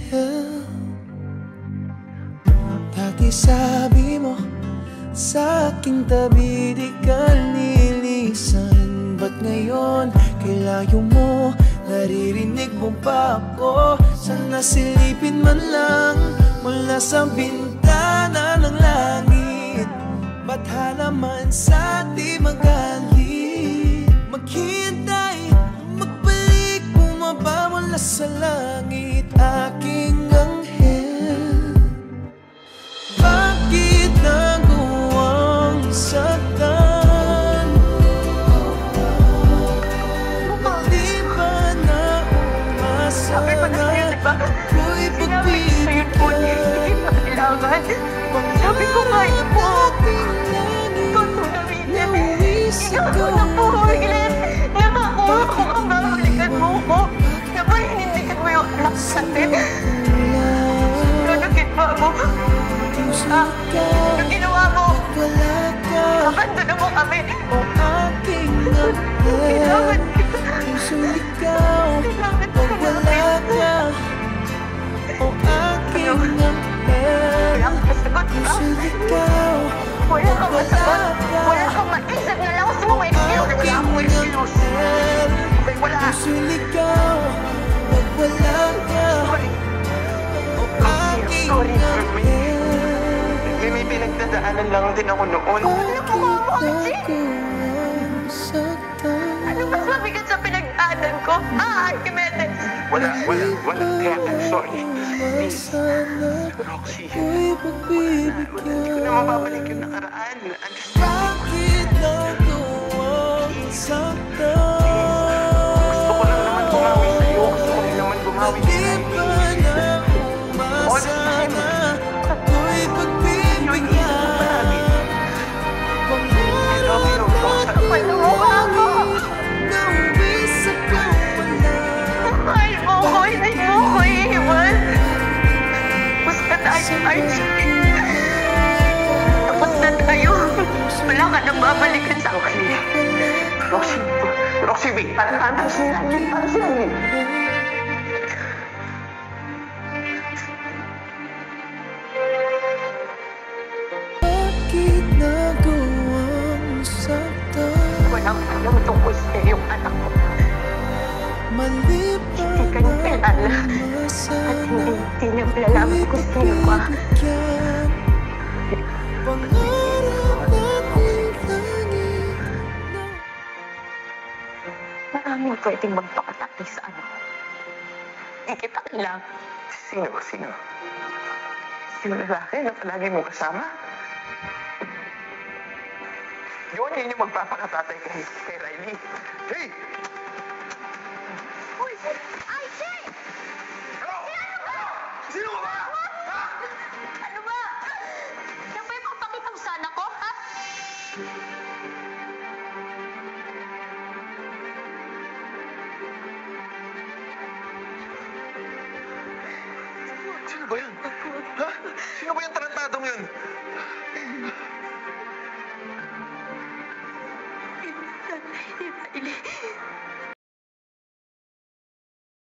anghel. Dati sabi mo sa aking tabi di ka nilisan. Ba't ngayon kay layo mo? Naririnig mo pa ako? Sana silipin man lang mula sa bintana ng langit. Ba't halaman sa di magalit? Maghintay, magbalik, bumaba mula sa langit, aking anghel. Bakit nagawang saktan? Di ba na umasa na ako'y pagbibigyan? Sabi ko nga po, ikaw tunawin. Ikaw na po, Ilet. Nakakuha ko ang babalikan mo ko. Napaninindigan mo yung anak natin. Nanagin ba mo? Yung ginawa mo, nakandun mo kami. Kailangan kita. Kailangan ka namin. Wala kang masagot ka. Wala kang masagot. Wala kang maisip na lang. Gusto mo may excuse. Wala akong excuse. Okay, wala. Sorry. May pinagdadaanan lang din ako noon. Ano po nga mo, Archie? Ano mas mabigat sa pinagdaanan ko? Archimedes? Wala. Kaya I'm sorry. Please. Roxy. Hindi ko na mababalik yung nakaraan. Bakit nagawang saktan? Gusto ko lang naman bumawi sa'yo. Gusto ko rin naman bumawi sa'yo. Archie, tapos na tayo. Wala ka nang babalikan sa akin. Roxy, wait. Para sila. Bakit nagawang saktan? Walang alam tungkol sa iyong anak ko. Hindi ka niya kilala. At hindi niya malalaman kung sino ka. Maraming pwedeng magpakatati sa anak ko. Hindi kita kailangan. Sino? Sino lalaki na palagi mo kasama? Yun yung magpapakatatay kay Riley. Hey! Uy! Archie! Sino ka ba? Ha? Ano ba? Yan ba yung papakita mo sa anak ko, ha? Sino ba yan? Ha? Sino ba yung tarantadong yun? Riley.